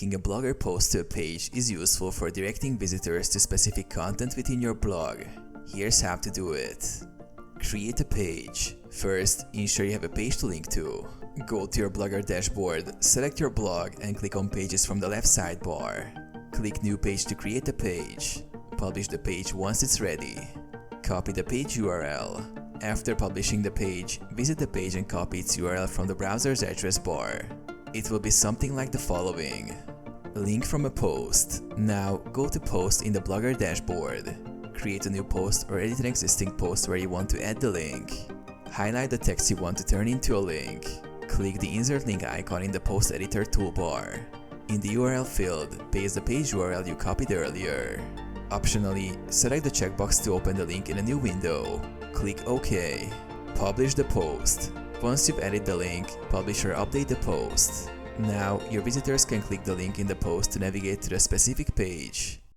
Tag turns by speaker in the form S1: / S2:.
S1: Linking a Blogger post to a page is useful for directing visitors to specific content within your blog. Here's how to do it. Create a page. First, ensure you have a page to link to. Go to your Blogger dashboard, select your blog and click on Pages from the left sidebar. Click New Page to create a page. Publish the page once it's ready. Copy the page URL. After publishing the page, visit the page and copy its URL from the browser's address bar. It will be something like the following. Link from a post. Now go to Post in the Blogger dashboard. Create a new post or edit an existing post where you want to add the link. Highlight the text you want to turn into a link. Click the Insert Link icon in the Post Editor toolbar. In the URL field, paste the page URL you copied earlier. Optionally, select the checkbox to open the link in a new window. Click OK. Publish the post. Once you've added the link, publish or update the post. Now, your visitors can click the link in the post to navigate to the specific page.